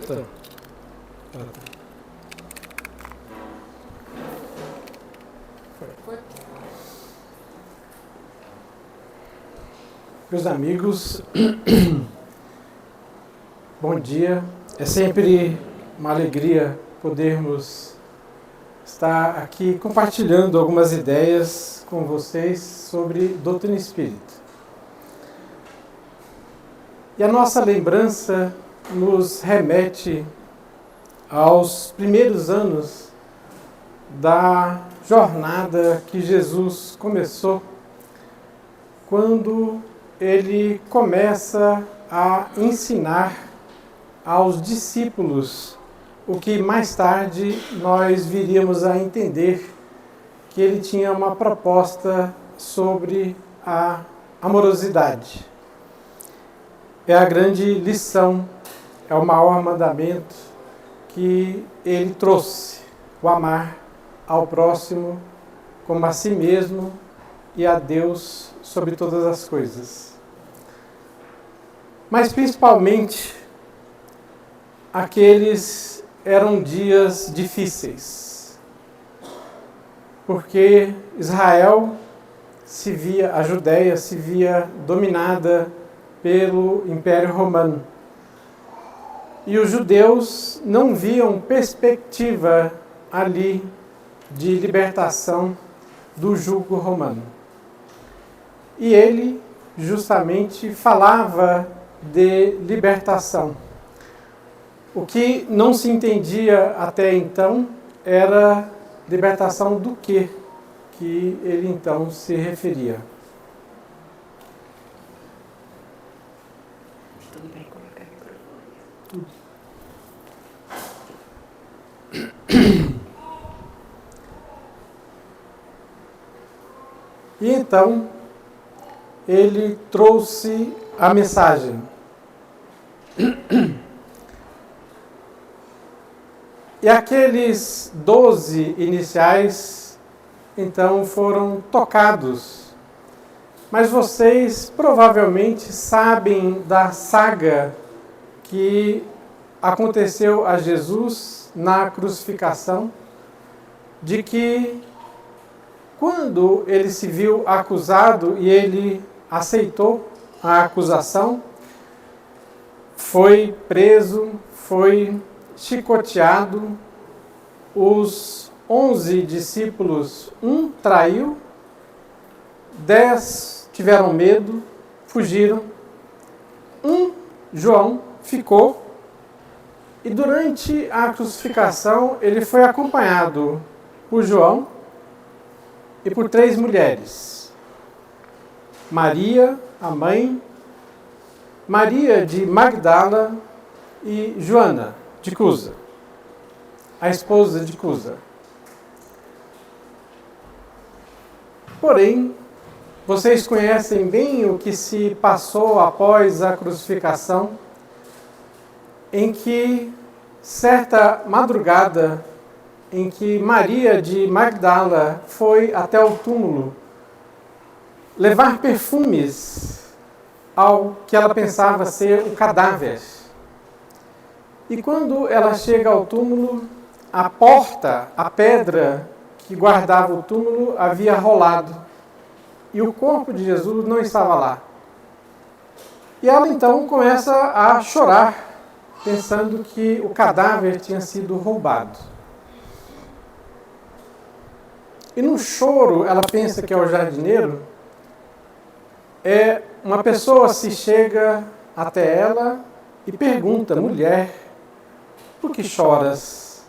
aberta? Meus amigos, bom dia. É sempre uma alegria podermos estar aqui compartilhando algumas ideias com vocês sobre doutrina espírita. E a nossa lembrança nos remete aos primeiros anos da jornada que Jesus começou, quando ele começa a ensinar aos discípulos o que mais tarde nós viríamos a entender, que ele tinha uma proposta sobre a amorosidade. É a grande lição, é o maior mandamento que ele trouxe, o amar ao próximo como a si mesmo e a Deus sobre todas as coisas. Mas principalmente, aqueles eram dias difíceis, porque Israel a Judéia se via dominada pelo Império Romano. E os judeus não viam perspectiva ali de libertação do jugo romano. E ele justamente falava de libertação. O que não se entendia até então era libertação do que ele então se referia. Tudo bem colocar microfone. E então, ele trouxe a mensagem. E aqueles 12 iniciais, então, foram tocados. Mas vocês provavelmente sabem da saga que aconteceu a Jesus na crucificação, de que quando ele se viu acusado e ele aceitou a acusação, foi preso, foi chicoteado, os 11 discípulos, um traiu, 10 tiveram medo, fugiram, João, ficou, e durante a crucificação ele foi acompanhado por João e por 3 mulheres. Maria, a mãe, Maria de Magdala e Joana de Cusa, a esposa de Cusa. Porém, vocês conhecem bem o que se passou após a crucificação, em que, certa madrugada, em que Maria de Magdala foi até o túmulo levar perfumes ao que ela pensava ser o cadáver. E quando ela chega ao túmulo, a porta, a pedra que guardava o túmulo havia rolado. E o corpo de Jesus não estava lá. E ela então começa a chorar, pensando que o cadáver tinha sido roubado. E no choro, ela pensa que é o jardineiro, uma pessoa se chega até ela e pergunta: mulher, por que choras?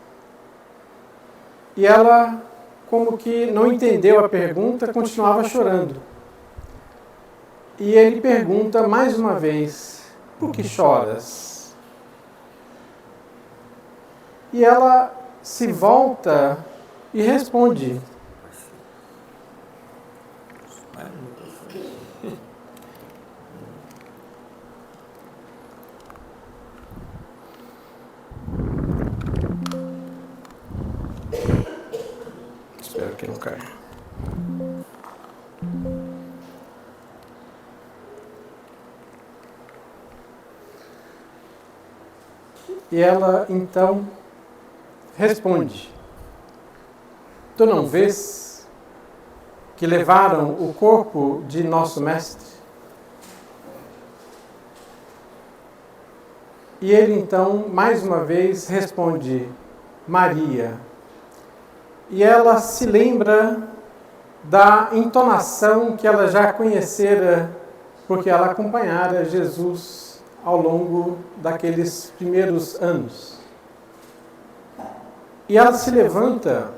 E ela, como que não entendeu a pergunta, continuava chorando. E ele pergunta mais uma vez: por que choras? E ela se volta e responde: espero que não caia. E ela então responde: tu não vês que levaram o corpo de nosso mestre? E ele então, mais uma vez, responde: Maria. E ela se lembra da entonação que ela já conhecera, porque ela acompanhara Jesus ao longo daqueles primeiros anos. E ela se levanta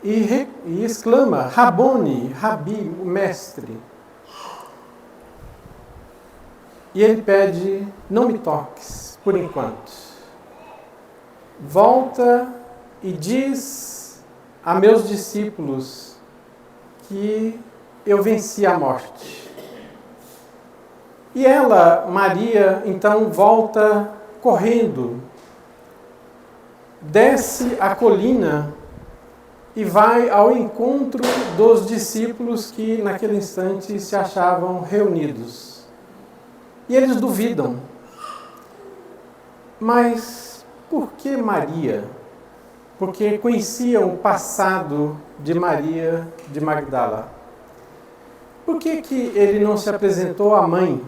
e exclama: Rabone, Rabi, o mestre. E ele pede: não me toques, por enquanto. Volta e diz a meus discípulos que eu venci a morte. E ela, Maria, então volta correndo, desce a colina e vai ao encontro dos discípulos que naquele instante se achavam reunidos. E eles duvidam. Mas por que Maria? Porque conheciam o passado de Maria de Magdala. Por que ele não se apresentou à mãe,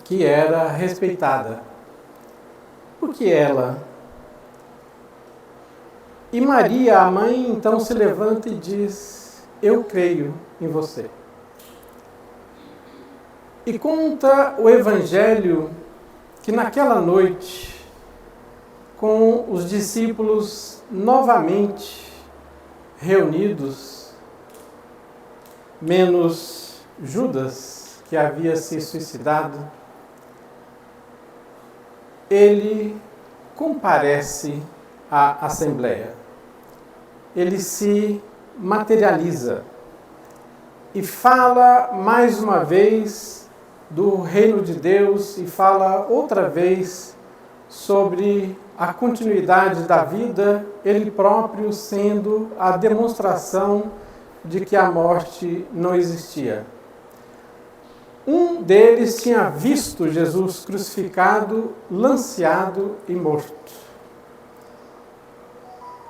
que era respeitada? Por que ela? E Maria, a mãe, então se levanta e diz: eu creio em você. E conta o Evangelho que naquela noite, com os discípulos novamente reunidos, menos Judas, que havia se suicidado, ele comparece à Assembleia. Ele se materializa e fala mais uma vez do reino de Deus e fala outra vez sobre a continuidade da vida, ele próprio sendo a demonstração de que a morte não existia. Um deles tinha visto Jesus crucificado, lanceado e morto.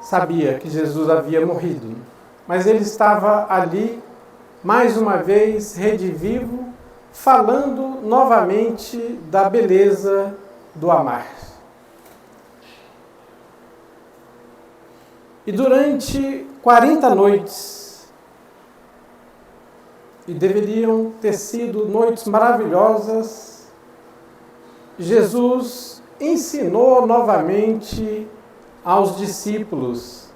Sabia que Jesus havia morrido, mas ele estava ali, mais uma vez, redivivo, falando novamente da beleza do amar. E durante 40 noites, e deveriam ter sido noites maravilhosas, Jesus ensinou novamente aos discípulos.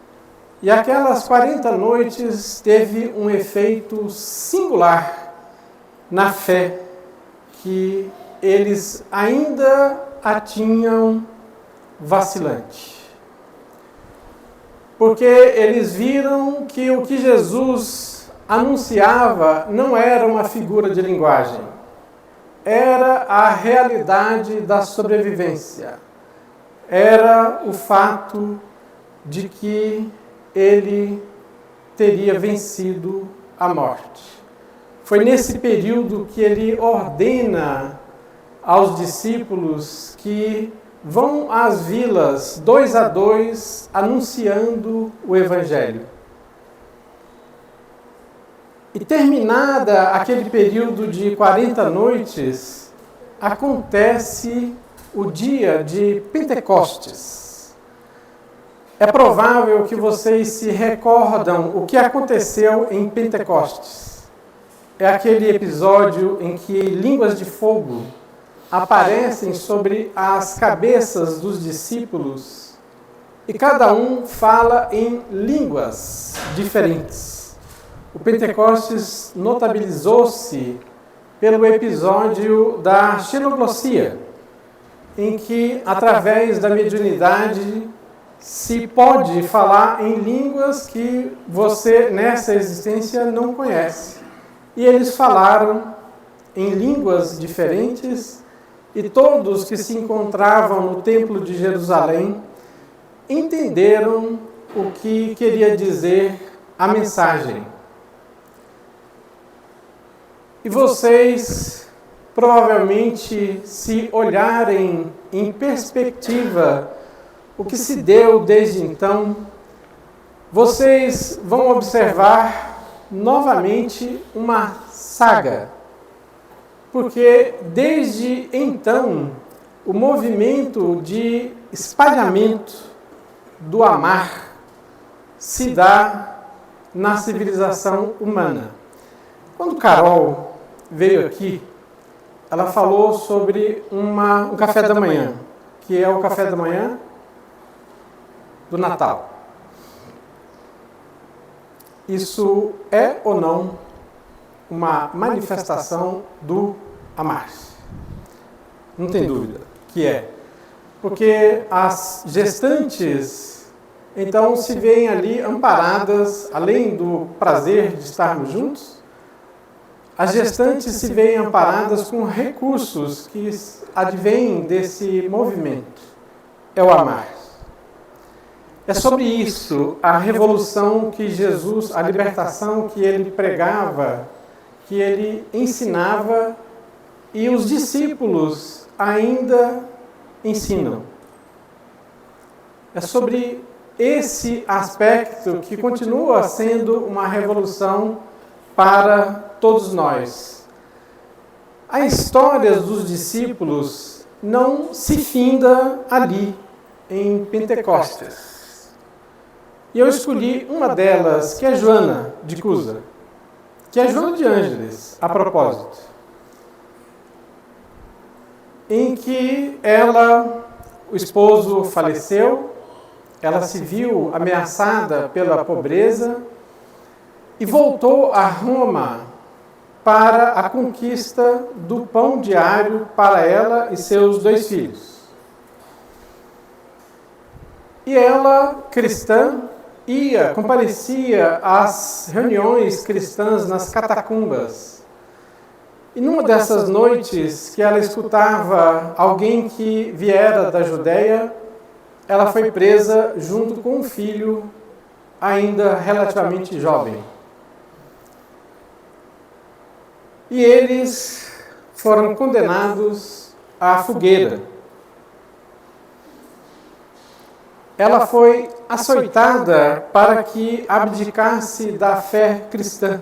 E aquelas 40 noites teve um efeito singular na fé, que eles ainda a tinham vacilante. Porque eles viram que o que Jesus anunciava não era uma figura de linguagem, era a realidade da sobrevivência, era o fato de que ele teria vencido a morte. Foi nesse período que ele ordena aos discípulos que vão às vilas, 2 a 2, anunciando o Evangelho. E terminada aquele período de 40 noites, acontece o dia de Pentecostes. É provável que vocês se recordam o que aconteceu em Pentecostes. É aquele episódio em que línguas de fogo aparecem sobre as cabeças dos discípulos e cada um fala em línguas diferentes. O Pentecostes notabilizou-se pelo episódio da xenoglossia, em que, através da mediunidade, se pode falar em línguas que você, nessa existência, não conhece. E eles falaram em línguas diferentes e todos que se encontravam no Templo de Jerusalém entenderam o que queria dizer a mensagem. E vocês provavelmente, se olharem em perspectiva o que se deu desde então, vocês vão observar novamente uma saga. Porque desde então, o movimento de espalhamento do amar se dá na civilização humana. Quando Carol veio aqui, ela falou sobre um café da manhã, que é o café da manhã do Natal. Isso é ou não uma manifestação do amar? Não tem dúvida que é. Porque as gestantes, então, se veem ali amparadas, além do prazer de estarmos juntos, as gestantes se veem amparadas com recursos que advêm desse movimento. É o amar. É sobre isso a revolução que Jesus, a libertação que ele pregava, que ele ensinava e os discípulos ainda ensinam. É sobre esse aspecto que continua sendo uma revolução para todos nós. A história dos discípulos não se finda ali, em Pentecostes. E eu escolhi uma delas, que é Joana de Cusa, que é Joana de Ângeles, a propósito, em que o esposo faleceu, ela se viu ameaçada pela pobreza e voltou a Roma para a conquista do pão diário para ela e seus 2 filhos. E ela, cristã, comparecia às reuniões cristãs nas catacumbas. E numa dessas noites que ela escutava alguém que viera da Judéia, ela foi presa junto com um filho ainda relativamente jovem. E eles foram condenados à fogueira. Ela foi açoitada para que abdicasse da fé cristã.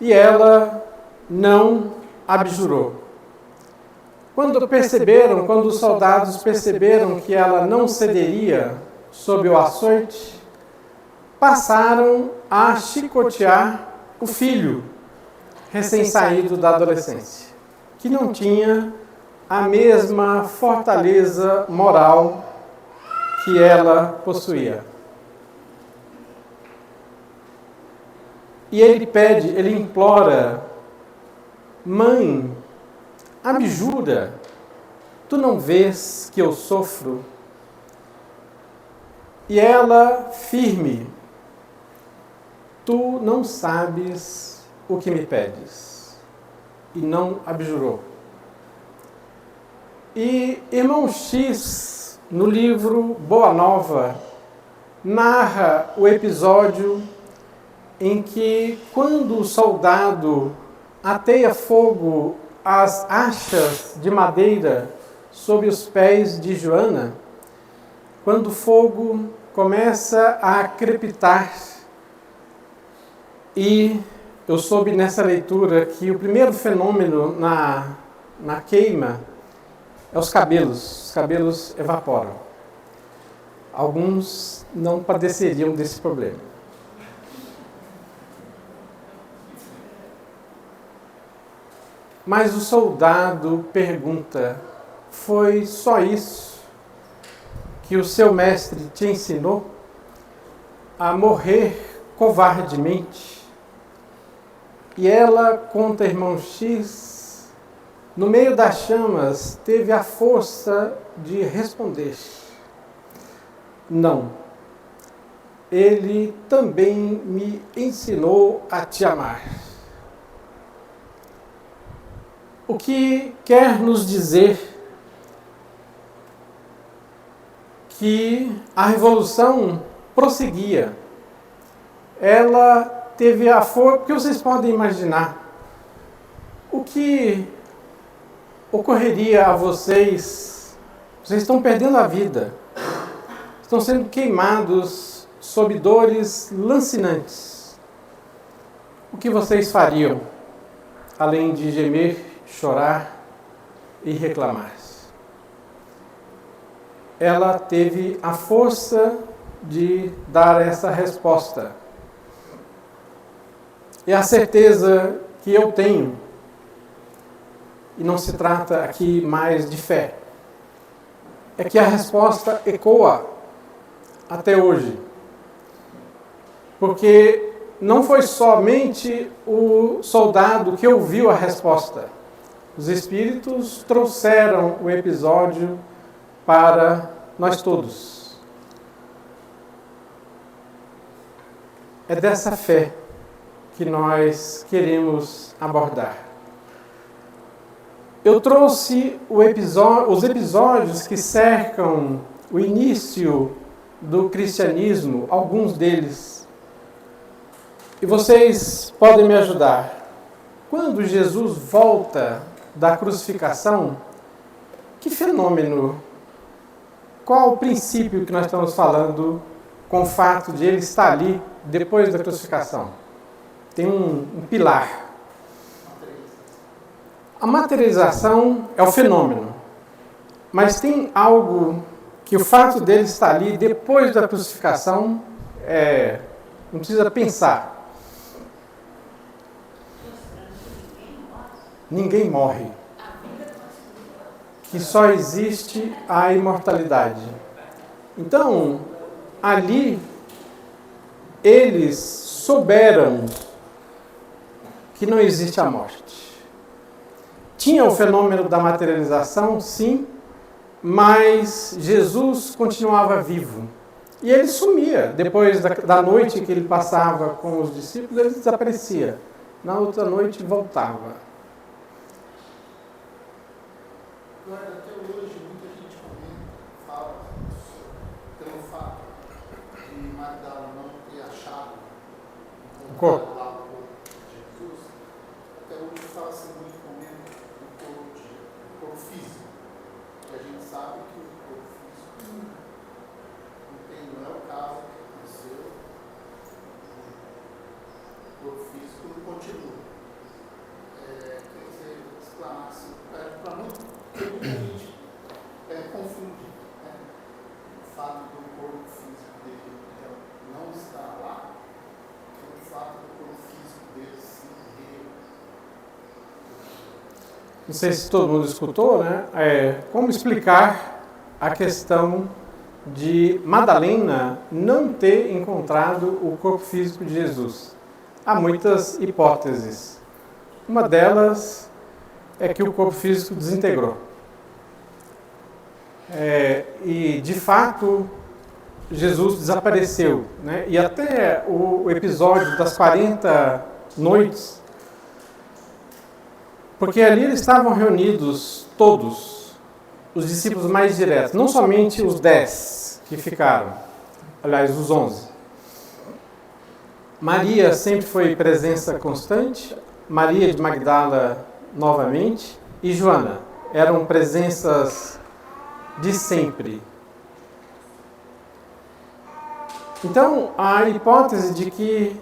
E ela não abjurou. Quando os soldados perceberam que ela não cederia sob o açoite, passaram a chicotear o filho recém-saído da adolescência, que não tinha a mesma fortaleza moral que ela possuía. E ele implora: mãe, abjura, tu não vês que eu sofro? E ela, firme: tu não sabes o que me pedes. E não abjurou. E irmão X, no livro Boa Nova, narra o episódio em que, quando o soldado ateia fogo às achas de madeira sob os pés de Joana, quando o fogo começa a crepitar, e eu soube nessa leitura que o primeiro fenômeno na queima é os cabelos evaporam. Alguns não padeceriam desse problema. Mas o soldado pergunta: foi só isso que o seu mestre te ensinou? A morrer covardemente? E ela, conta irmão X, no meio das chamas, teve a força de responder: não, ele também me ensinou a te amar. O que quer nos dizer que a revolução prosseguia. Ela teve a força, porque vocês podem imaginar, o que ocorreria a vocês? Vocês estão perdendo a vida, estão sendo queimados sob dores lancinantes. O que vocês fariam, além de gemer, chorar e reclamar? Ela teve a força de dar essa resposta. E a certeza que eu tenho, e não se trata aqui mais de fé, é que a resposta ecoa até hoje. Porque não foi somente o soldado que ouviu a resposta. Os Espíritos trouxeram o episódio para nós todos. É dessa fé que nós queremos abordar. Eu trouxe os episódios que cercam o início do cristianismo, alguns deles. E vocês podem me ajudar. Quando Jesus volta da crucificação, que fenômeno, qual o princípio que nós estamos falando com o fato de ele estar ali depois da crucificação? Tem um pilar. A materialização é o fenômeno, mas tem algo que o fato dele estar ali depois da crucificação, não precisa pensar. Ninguém morre. Que só existe a imortalidade. Então, ali, eles souberam que não existe a morte. Tinha o fenômeno da materialização, sim, mas Jesus continuava vivo. E ele sumia. Depois da noite que ele passava com os discípulos, ele desaparecia. Na outra noite, voltava. Até hoje, muita gente fala pelo fato de Magdala não ter achado o corpo. Lá o corpo de Jesus. Até hoje fala-se muito do corpo físico. E a gente sabe que o corpo físico não é o caso que aconteceu. O corpo físico não continua. Quer dizer, exclamar assim, para muita gente confunde, né? O fato do corpo físico dele não estar lá, e o fato do corpo físico dele se ver. Não sei se todo mundo escutou, né? Como explicar a questão de Madalena não ter encontrado o corpo físico de Jesus? Há muitas hipóteses. Uma delas é que o corpo físico desintegrou. E, de fato, Jesus desapareceu. Né? E até o episódio das 40 noites, porque ali eles estavam reunidos todos, os discípulos mais diretos, não somente os 10 que ficaram, aliás, os 11. Maria sempre foi presença constante, Maria de Magdala novamente, e Joana eram presenças de sempre. Então, a hipótese de que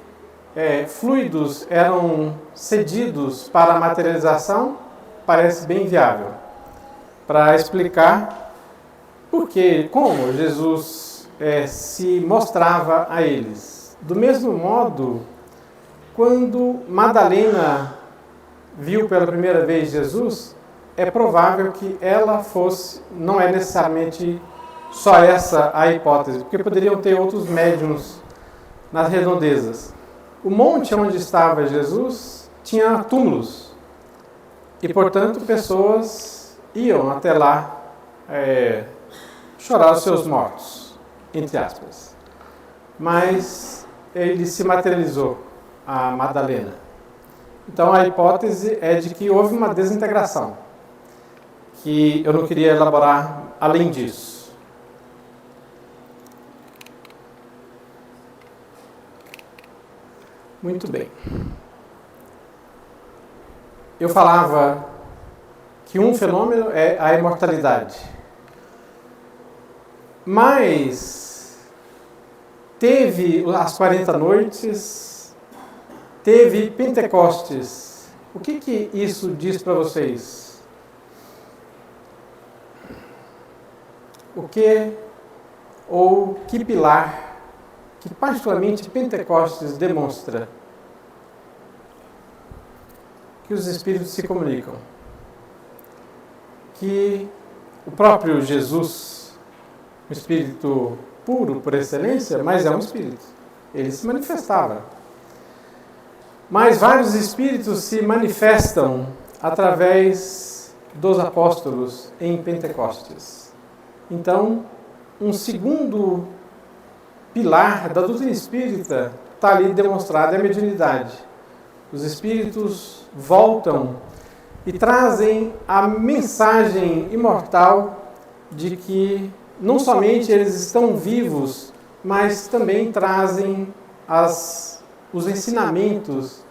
fluidos eram cedidos para a materialização parece bem viável, para explicar como Jesus se mostrava a eles. Do mesmo modo, quando Madalena viu pela primeira vez Jesus, é provável que ela fosse, não é necessariamente só essa a hipótese, porque poderiam ter outros médiuns nas redondezas. O monte onde estava Jesus tinha túmulos, e, portanto, pessoas iam até lá chorar os seus mortos, entre aspas. Mas ele se materializou, a Madalena. Então, a hipótese é de que houve uma desintegração, que eu não queria elaborar além disso. Muito bem. eu falava que um fenômeno é a imortalidade. Mas teve as 40 noites, teve Pentecostes. O que isso diz para vocês? O que ou que pilar que particularmente Pentecostes demonstra? Que os Espíritos se comunicam. Que o próprio Jesus, um Espírito puro por excelência, mas é um Espírito. Ele se manifestava. Mas vários Espíritos se manifestam através dos apóstolos em Pentecostes. Então, um segundo pilar da doutrina espírita está ali demonstrado, é a mediunidade. Os Espíritos voltam e trazem a mensagem imortal de que não somente eles estão vivos, mas também trazem os ensinamentos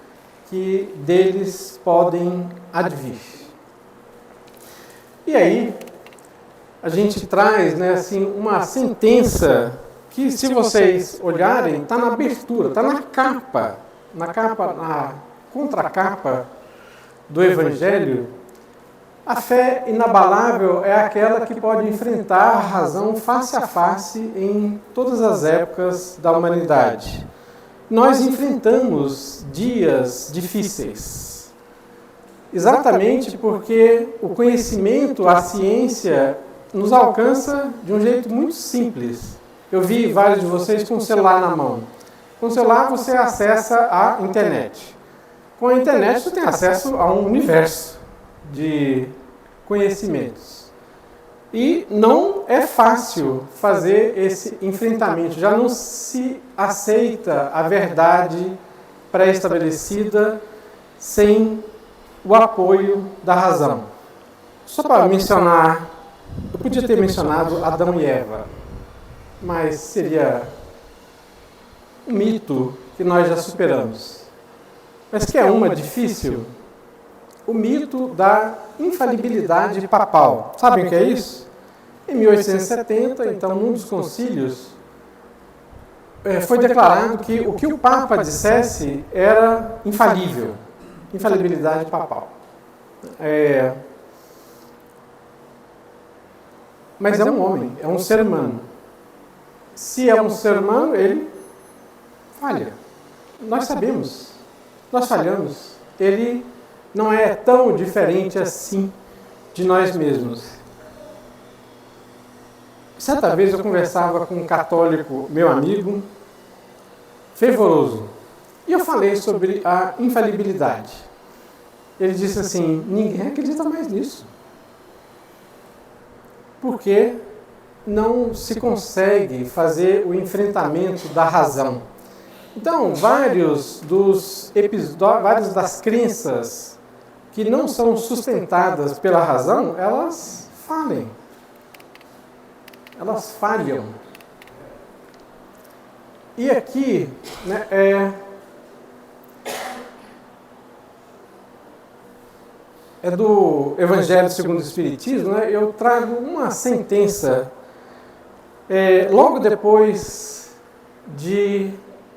que deles podem advir. E aí, a gente traz, né, assim, uma sentença que, se vocês olharem, está na abertura, está na contracapa do Evangelho. A fé inabalável é aquela que pode enfrentar a razão face a face em todas as épocas da humanidade. Nós enfrentamos dias difíceis, exatamente porque o conhecimento, a ciência, nos alcança de um jeito muito simples. Eu vi vários de vocês com o celular na mão. Com o celular você acessa a internet. Com a internet você tem acesso a um universo de conhecimentos. E não é fácil fazer esse enfrentamento. Já não se aceita a verdade pré-estabelecida sem o apoio da razão. Só para mencionar, eu podia ter mencionado Adão e Eva, mas seria um mito que nós já superamos. Mas que é uma difícil? O mito da infalibilidade papal. Sabem o que é isso? Em 1870, então, num dos concílios, foi declarado que o que o Papa dissesse era infalível. Infalibilidade papal. Mas é um homem, é um ser humano. Se é um ser humano, ele falha. Nós sabemos, nós falhamos. Ele não é tão diferente assim de nós mesmos. Certa vez eu conversava com um católico, meu amigo, fervoroso, e eu falei sobre a infalibilidade. Ele disse assim: ninguém acredita mais nisso. Porque não se consegue fazer o enfrentamento da razão. Então, várias das crenças que não são sustentadas pela razão, elas falem. Elas falham. E aqui, né, é do Evangelho segundo o Espiritismo, né? Eu trago uma sentença logo depois de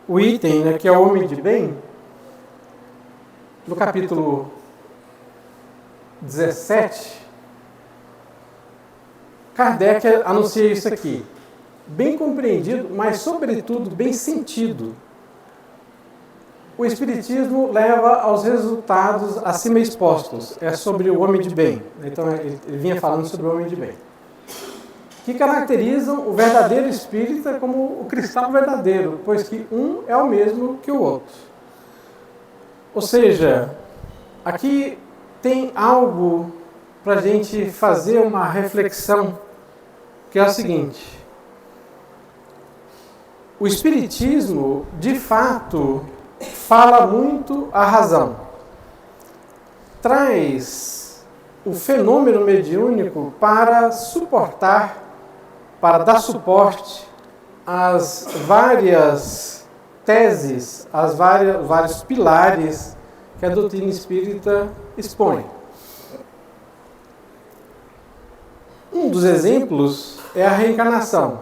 o item, né, que é o homem de bem, no capítulo 17, Kardec anuncia isso aqui. Bem compreendido, mas sobretudo bem sentido. O Espiritismo leva aos resultados acima expostos. É sobre o homem de bem. Então, ele vinha falando sobre o homem de bem. Que caracterizam o verdadeiro espírita como o cristão verdadeiro, pois que um é o mesmo que o outro. Ou seja, aqui tem algo para a gente fazer uma reflexão, que é o seguinte: o Espiritismo, de fato, fala muito a razão. Traz o fenômeno mediúnico para suportar, para dar suporte às várias teses, às vários pilares que a doutrina espírita expõe. Um dos exemplos é a reencarnação.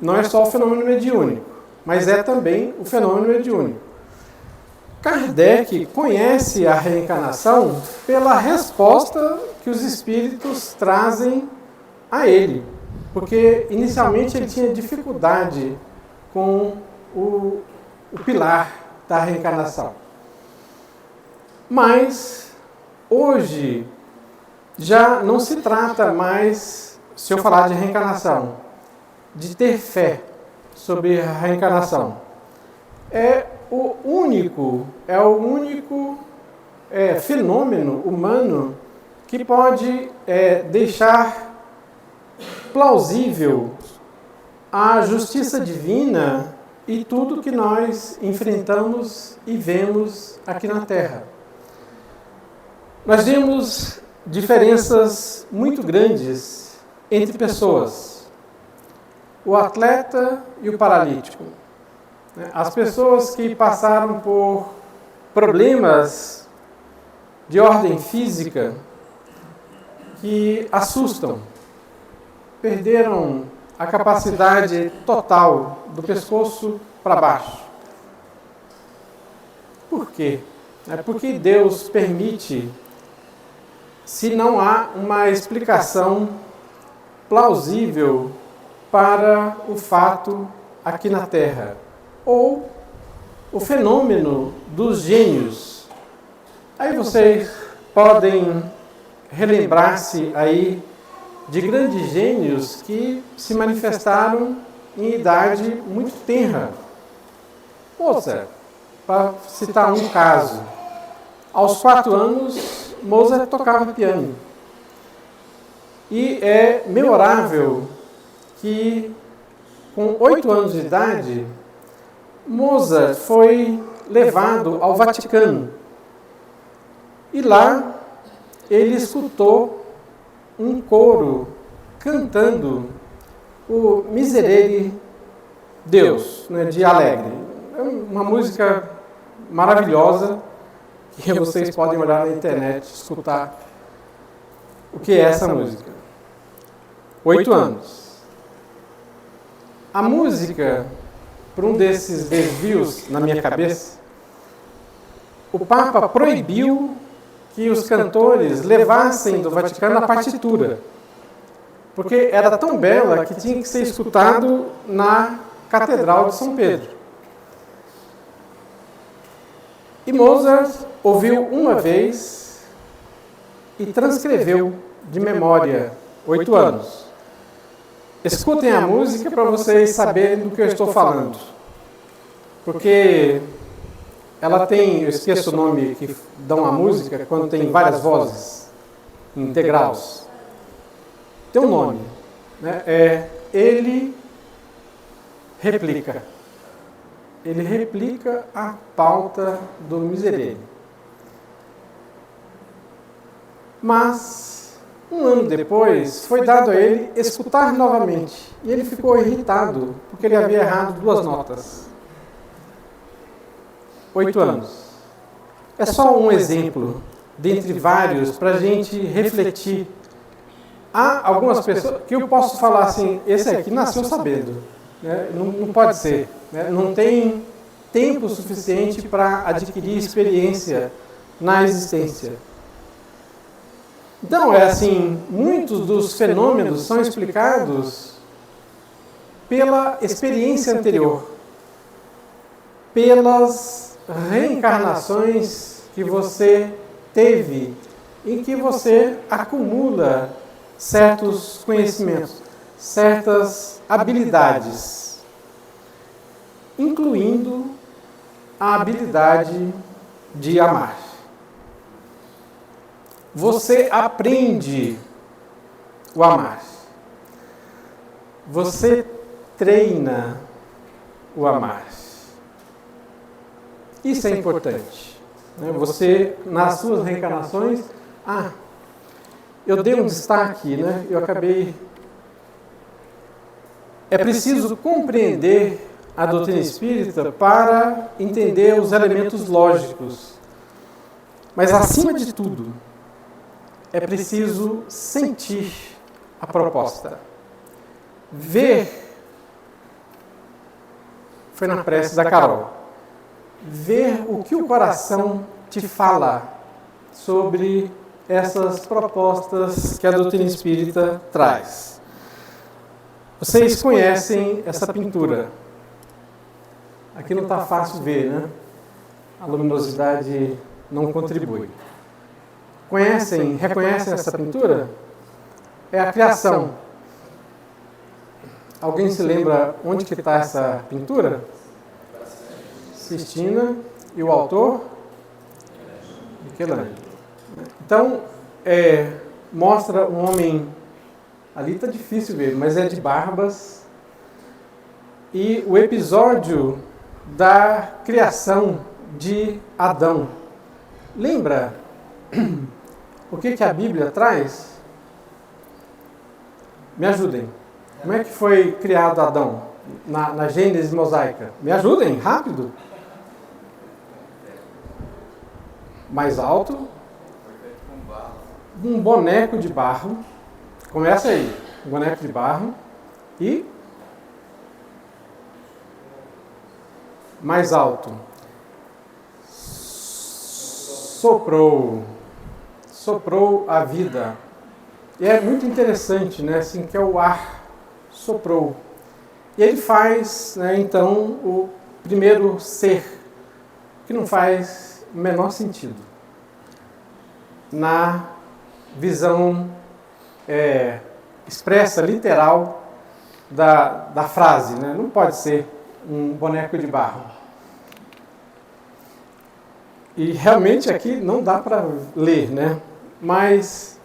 Não é só o fenômeno mediúnico, mas é também o fenômeno mediúnico. Kardec conhece a reencarnação pela resposta que os espíritos trazem a ele, porque inicialmente ele tinha dificuldade com o pilar da reencarnação. Mas hoje já não se trata mais, se eu falar de reencarnação, de ter fé sobre a reencarnação. É o único fenômeno humano que pode deixar plausível a justiça divina e tudo que nós enfrentamos e vemos aqui na Terra. Nós vemos diferenças muito grandes entre pessoas. O atleta e o paralítico. As pessoas que passaram por problemas de ordem física que assustam, perderam a capacidade total do pescoço para baixo. Por quê? É porque Deus permite, se não há uma explicação plausível para o fato aqui na Terra, ou o fenômeno dos gênios. Aí vocês podem relembrar-se aí de grandes gênios que se manifestaram em idade muito tenra. Mozart, para citar um caso, aos 4 anos, Mozart tocava piano. E é memorável que, com 8 anos de idade, Mozart foi levado ao Vaticano. E lá ele escutou um coro cantando o Miserere Deus, de Alegre. É uma música maravilhosa que vocês podem olhar na internet e escutar o que é essa música. 8 anos. A música, por um desses desvios na minha cabeça, o Papa proibiu que os cantores levassem do Vaticano a partitura, porque era tão bela que tinha que ser escutado na Catedral de São Pedro. E Mozart ouviu uma vez e transcreveu de memória, 8 anos. Escutem a música para vocês saberem do que eu estou falando. Porque ela tem, eu esqueço o nome que dão à música, quando tem várias vozes, integraus. Tem um nome, ele replica. Ele replica a pauta do Miserere. Mas, um ano depois, foi dado a ele escutar novamente. E ele ficou irritado, porque ele havia errado 2 notas. 8 anos. É só um exemplo, dentre vários, para a gente refletir. Há algumas pessoas que eu posso falar assim, esse aqui nasceu sabendo. Não pode ser. Não tem tempo suficiente para adquirir experiência na existência. Então, muitos dos fenômenos são explicados pela experiência anterior, pelas reencarnações que você teve, em que você acumula certos conhecimentos, certas habilidades, incluindo a habilidade de amar. Você aprende o amar. Você treina o amar. Isso é importante. Você, nas suas reencarnações... eu dei um destaque, eu acabei... É preciso compreender a doutrina espírita para entender os elementos lógicos. Mas, acima de tudo, é preciso sentir a proposta. Ver, foi na prece da Carol, ver o que o coração te fala sobre essas propostas que a doutrina espírita traz. Vocês conhecem essa pintura. Aqui não está fácil ver, né? A luminosidade não contribui. Reconhecem essa pintura? É a criação. Alguém se lembra onde que está essa pintura? Sistina. E o autor? Michelangelo. Então, mostra um homem, ali está difícil ver, mas é de barbas. E o episódio da criação de Adão. Lembra o que a Bíblia traz? Me ajudem. Como é que foi criado Adão na Gênese mosaica? Me ajudem, rápido. Mais alto. Um boneco de barro. Começa aí. Um boneco de barro. E mais alto. Soprou a vida. E é muito interessante, né? Assim, que é o ar soprou. E ele faz, né, então, o primeiro ser, que não faz o menor sentido na visão expressa, literal da frase, né? Não pode ser um boneco de barro. E realmente aqui não dá para ler, né? Mas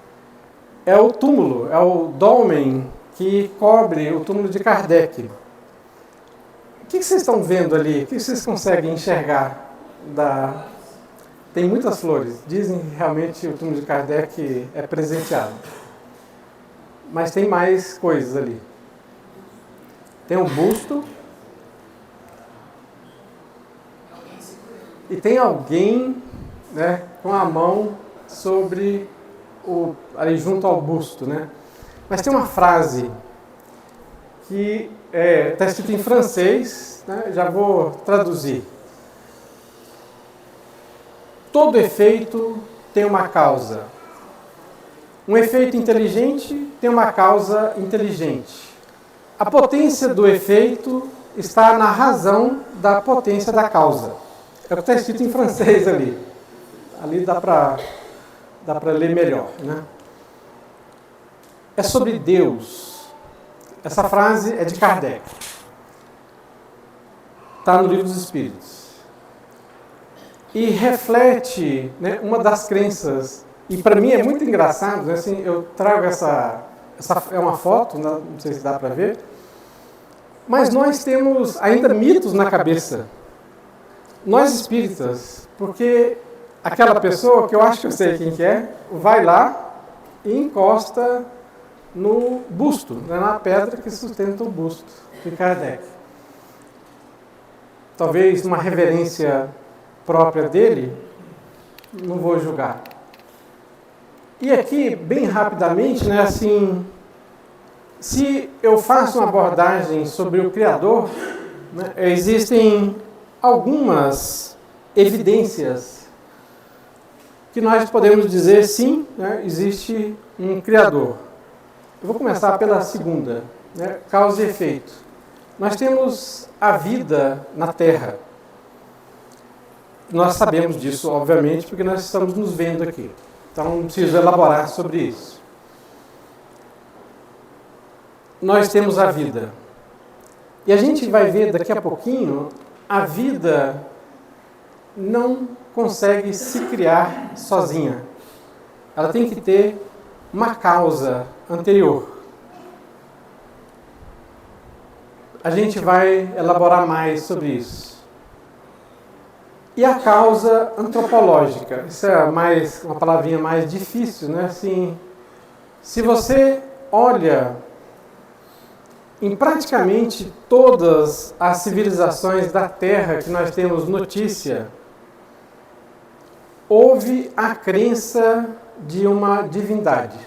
é o túmulo, é o dolmen que cobre o túmulo de Kardec. O que vocês estão vendo ali? O que vocês conseguem enxergar? Tem muitas flores. Dizem que realmente o túmulo de Kardec é presenteado. Mas tem mais coisas ali. Tem um busto. E tem alguém, né, com a mão sobre ali junto ao busto, né? Mas tem uma frase que está escrita em francês, né? Já vou traduzir. Todo efeito tem uma causa. Um efeito inteligente tem uma causa inteligente. A potência do efeito está na razão da potência da causa. É o que está escrito em francês ali. Ali dá para ler melhor, né? É sobre Deus. Essa frase é de Kardec. Está no Livro dos Espíritos. E reflete, né, uma das crenças. E para mim é muito engraçado, né, assim, eu trago essa é uma foto, não sei se dá para ver, mas nós temos ainda mitos na cabeça. Nós espíritas, porque aquela pessoa, que eu acho que eu sei quem que é, vai lá e encosta no busto, né, na pedra que sustenta o busto de Kardec. Talvez uma reverência própria dele, não vou julgar. E aqui, bem rapidamente, né, assim, se eu faço uma abordagem sobre o Criador, né, existem algumas evidências que nós podemos dizer sim, né, existe um Criador. Eu vou começar pela segunda, né, causa e efeito. Nós temos a vida na Terra. Nós sabemos disso, obviamente, porque nós estamos nos vendo aqui. Então, não preciso elaborar sobre isso. Nós temos a vida. E a gente vai ver daqui a pouquinho, a vida não consegue se criar sozinha. Ela tem que ter uma causa anterior. A gente vai elaborar mais sobre isso. E a causa antropológica, isso é uma palavrinha mais difícil, né? Assim, se você olha em praticamente todas as civilizações da Terra que nós temos notícia, houve a crença de uma divindade.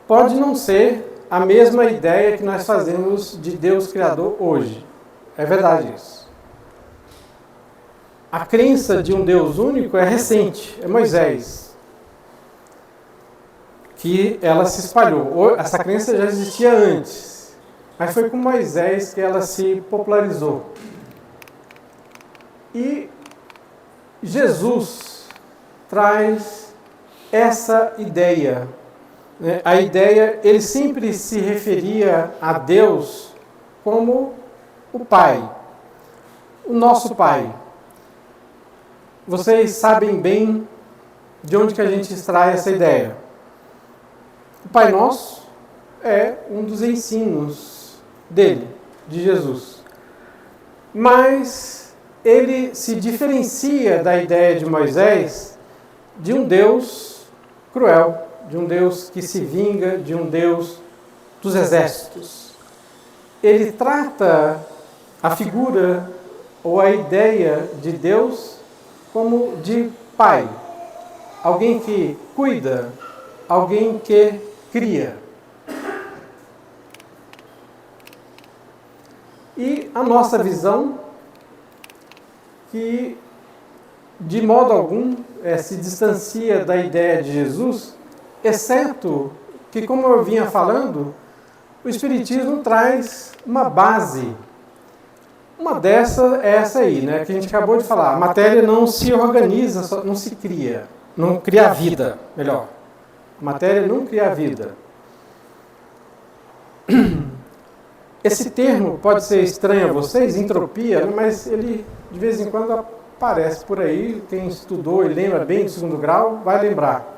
Pode não ser a mesma ideia que nós fazemos de Deus Criador hoje. É verdade isso. A crença de um Deus único é recente, é Moisés, que ela se espalhou. Essa crença já existia antes, mas foi com Moisés que ela se popularizou. E Jesus traz essa ideia. A ideia, ele sempre se referia a Deus como o Pai, o nosso Pai. Vocês sabem bem de onde que a gente extrai essa ideia. O Pai Nosso é um dos ensinos dele, de Jesus. Mas ele se diferencia da ideia de Moisés de um Deus cruel, de um Deus que se vinga, de um Deus dos exércitos. Ele trata a figura ou a ideia de Deus como de pai, alguém que cuida, alguém que cria. E a nossa visão, que de modo algum se distancia da ideia de Jesus, exceto que, como eu vinha falando, o Espiritismo traz uma base. Uma dessas é essa aí, né, que a gente acabou de falar. A matéria não se organiza, não se cria. Não cria a vida, melhor. A matéria não cria a vida. Esse termo pode ser estranho a vocês, entropia, mas ele de vez em quando aparece por aí. Quem estudou e lembra bem do 2º grau vai lembrar.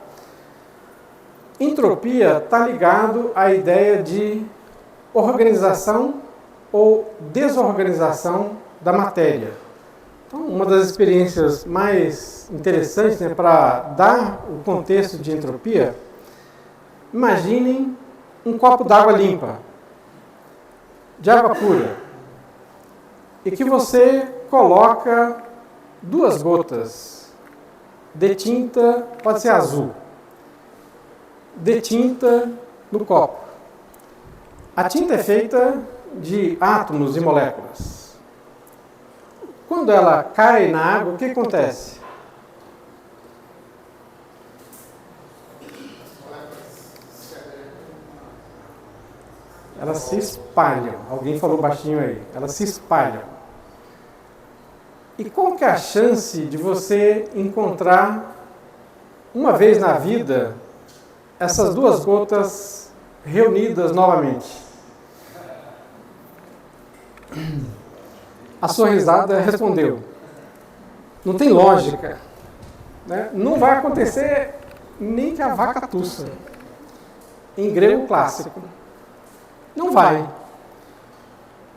Entropia está ligado à ideia de organização ou desorganização da matéria. Então, uma das experiências mais interessantes, né, para dar o contexto de entropia, imaginem um copo d'água limpa, de água pura, e que você coloca 2 gotas de tinta, pode ser azul, de tinta no copo. A tinta é feita de átomos e moléculas. Quando ela cai na água, o que acontece? Elas se espalham. Alguém falou baixinho aí. Elas se espalham. E qual que é a chance de você encontrar, uma vez na vida, essas 2 gotas reunidas novamente? A sua risada respondeu. Não tem lógica. Né? Não vai acontecer nem que a vaca tussa. Em grego clássico. Não vai.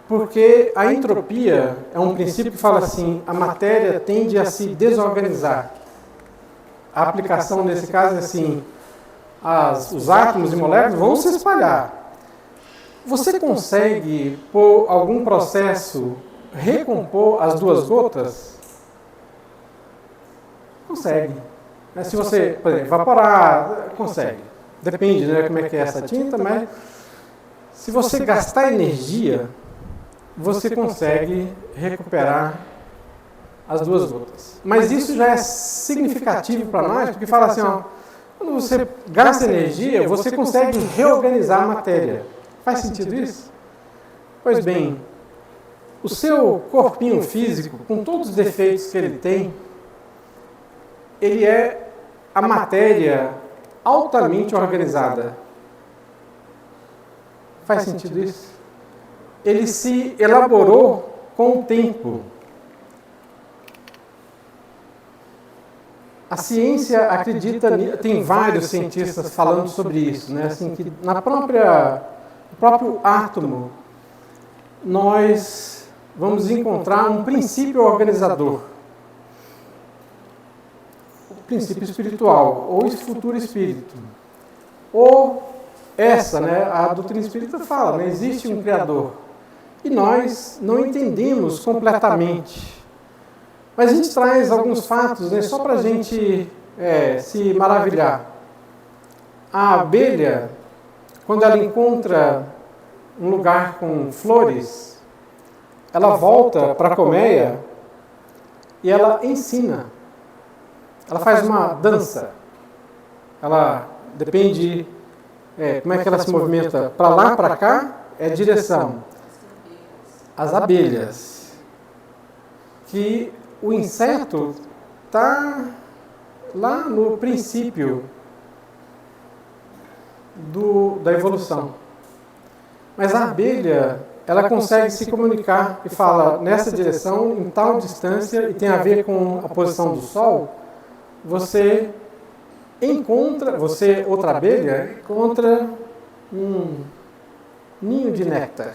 Porque a entropia é um princípio que fala assim, a matéria tende a se desorganizar. A aplicação nesse caso é assim, os átomos e moléculas vão se espalhar. Você consegue, por algum processo, recompor as 2 gotas? Consegue. Se você, por exemplo, evaporar, consegue. Depende, né, como é que é essa tinta, mas se você gastar energia, você consegue recuperar as 2 gotas. Mas isso já é significativo para nós, porque fala assim, ó, quando você gasta energia, você consegue reorganizar a matéria. Faz sentido isso? Pois bem, o seu corpinho físico, com todos os defeitos que ele tem, ele é a matéria altamente organizada. Faz sentido isso? Ele se elaborou com o tempo. A ciência acredita, tem vários cientistas falando sobre isso, né? Assim, que no próprio átomo, nós vamos encontrar um princípio organizador. O princípio espiritual, ou esse futuro espírito. Ou a doutrina espírita fala, não existe um Criador. E nós não entendemos completamente. Mas a gente traz alguns fatos, né, só para a gente se maravilhar. A abelha, quando ela encontra um lugar com flores, ela volta para a colmeia e ela ensina. Ela faz uma dança. Ela depende, como é que ela se movimenta? Para lá, para cá, é direção. As abelhas. Que o inseto está lá no princípio da evolução. Mas a abelha, ela consegue se comunicar e fala nessa direção, em tal distância, e tem a ver com a posição do sol, você, outra abelha, encontra um ninho de néctar.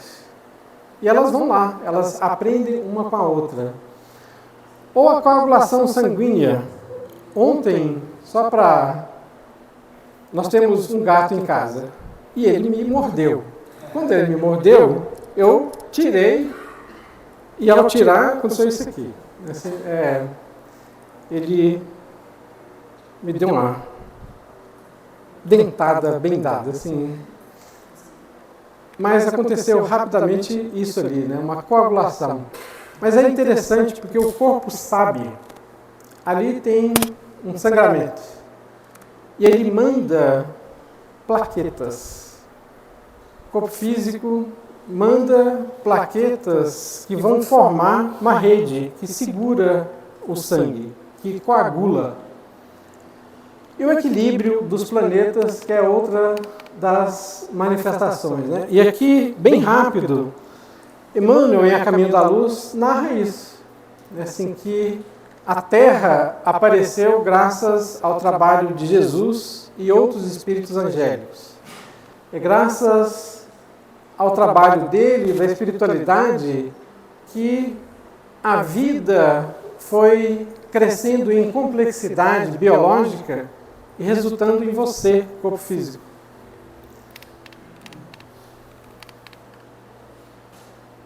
E elas vão lá, elas aprendem uma com a outra. Ou a coagulação sanguínea. Ontem, nós temos um gato em casa e ele me mordeu. Quando ele me mordeu, eu tirei e ao tirar aconteceu isso aqui. Assim, ele me deu uma dentada bem dada, assim. Mas aconteceu rapidamente isso ali, né? Uma coagulação. Mas é interessante porque o corpo sabe, ali tem um sangramento. E ele manda plaquetas. O corpo físico manda plaquetas que vão formar uma rede que segura o sangue, que coagula. E o equilíbrio dos planetas, que é outra das manifestações, né? E aqui, bem rápido, Emmanuel, em A Caminho da Luz, narra isso. Assim que a Terra apareceu graças ao trabalho de Jesus e outros espíritos angélicos. É graças ao trabalho dele, da espiritualidade, que a vida foi crescendo em complexidade biológica e resultando em você, corpo físico.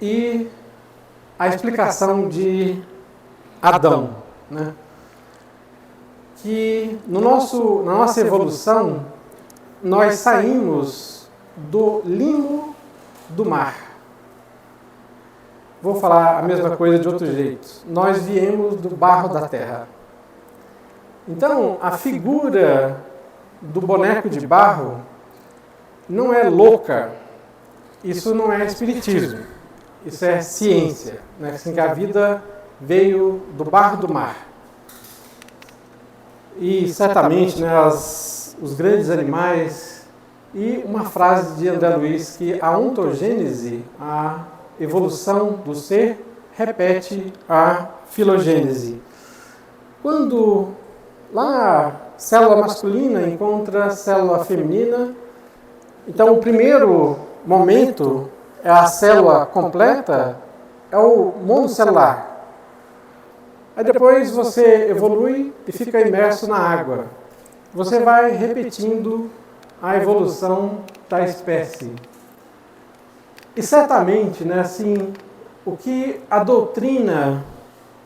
E a explicação de Adão, né? Que na nossa evolução, nós saímos do limo do mar. Vou falar a mesma coisa de outro jeito. Nós viemos do barro da terra. Então, a figura do boneco de barro não é louca. Isso não é espiritismo. Isso é ciência, né? Assim que a vida veio do barro do mar. E certamente, né, os grandes animais, e uma frase de André Luiz, que a ontogênese, a evolução do ser, repete a filogênese. Quando lá a célula masculina encontra a célula feminina, então o primeiro momento é a célula completa, é o monocelular. Aí depois você evolui e fica imerso na água. Você vai repetindo a evolução da espécie. E certamente, né, assim, o que a doutrina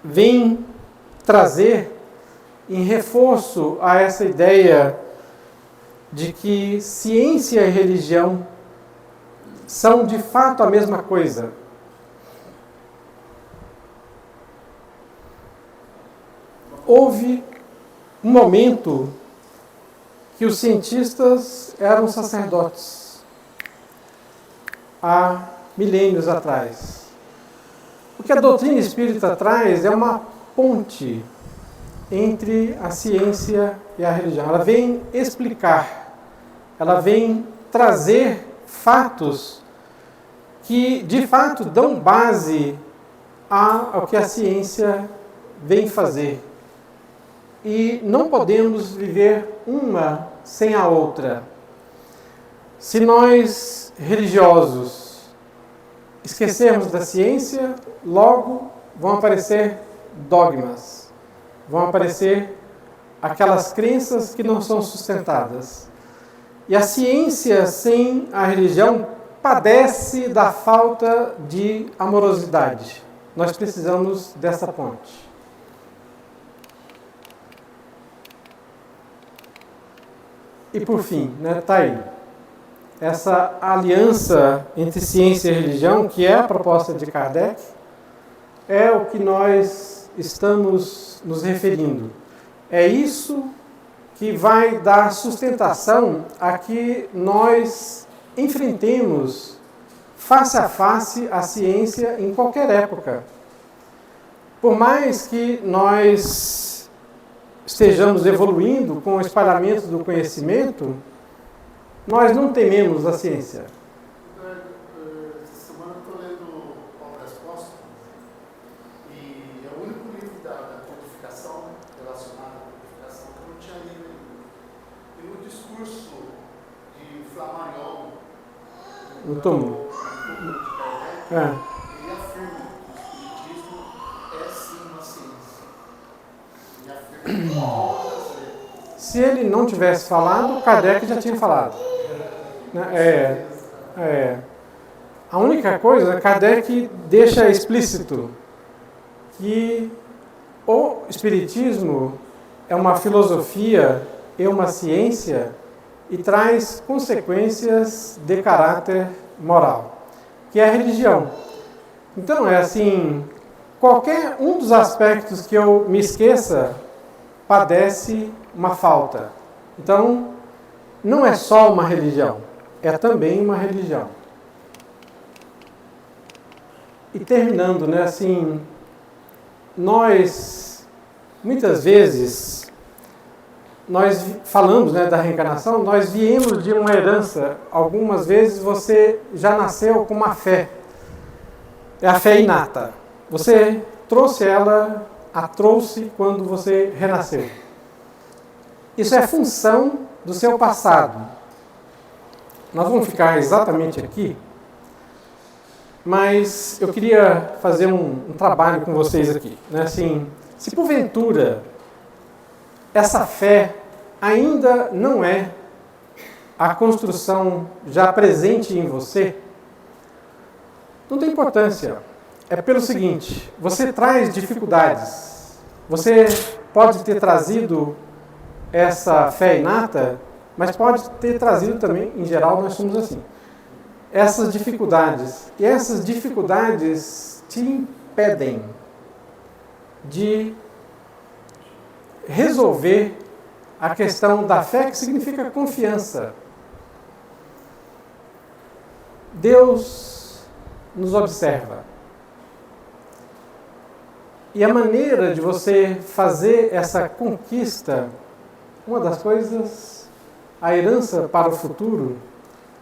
vem trazer em reforço a essa ideia de que ciência e religião são de fato a mesma coisa. Houve um momento que os cientistas eram sacerdotes, há milênios atrás. O que a doutrina espírita traz é uma ponte entre a ciência e a religião. Ela vem explicar, ela vem trazer fatos que, de fato, dão base ao que a ciência vem fazer. E não podemos viver uma sem a outra. Se nós, religiosos, esquecermos da ciência, logo vão aparecer dogmas, vão aparecer aquelas crenças que não são sustentadas. E a ciência sem a religião padece da falta de amorosidade. Nós precisamos dessa ponte. E por fim, está aí, essa aliança entre ciência e religião, que é a proposta de Kardec, é o que nós estamos nos referindo. É isso que vai dar sustentação a que nós enfrentemos face a face a ciência em qualquer época. Por mais que nós estejamos evoluindo com o espalhamento do conhecimento, nós não tememos a ciência. Essa semana eu estou lendo Paulo das Costas e é o único livro da codificação, relacionado à codificação, que eu não tinha lido ainda. E no discurso de Flammarion, No túmulo. de Kardec, ele afirma que o espiritismo é sim uma ciência. Ele afirma que obras. Se ele não tivesse falado, Kardec já tinha falado. A única coisa, Kardec deixa explícito que o Espiritismo é uma filosofia e uma ciência e traz consequências de caráter moral, que é a religião. Então, é assim, qualquer um dos aspectos que eu me esqueça padece uma falta. Então, não é só uma religião, é também uma religião. E terminando, assim, nós, muitas vezes, nós falamos da reencarnação, nós viemos de uma herança. Algumas vezes você já nasceu com uma fé. É a fé inata. Você trouxe ela, a trouxe quando você renasceu. Isso é função do seu passado. Nós vamos ficar exatamente aqui, mas eu queria fazer um trabalho com vocês aqui. Assim, se porventura essa fé ainda não é a construção já presente em você, não tem importância. É pelo seguinte, você traz dificuldades. Você pode ter trazido essa fé inata, mas pode ter trazido também, em geral, nós somos assim, essas dificuldades. E essas dificuldades te impedem de resolver a questão da fé, que significa confiança. Deus nos observa. E a maneira de você fazer essa conquista, uma das coisas, a herança para o futuro,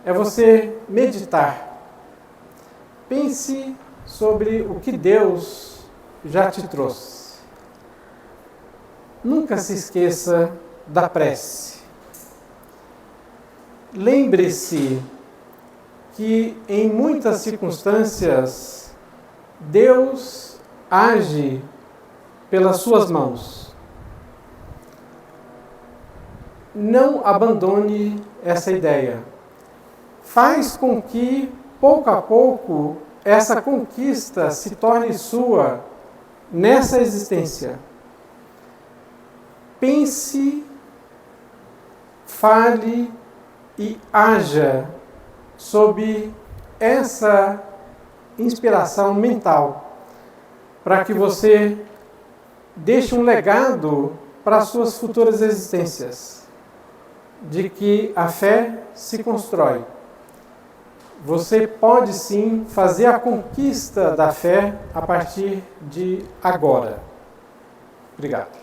é você meditar. Pense sobre o que Deus já te trouxe. Nunca se esqueça da prece. Lembre-se que em muitas circunstâncias Deus age pelas suas mãos. Não abandone essa ideia. Faz com que, pouco a pouco, essa conquista se torne sua nessa existência. Pense, fale e haja sob essa inspiração mental, para que você deixe um legado para as suas futuras existências, de que a fé se constrói. Você pode sim fazer a conquista da fé a partir de agora. Obrigado.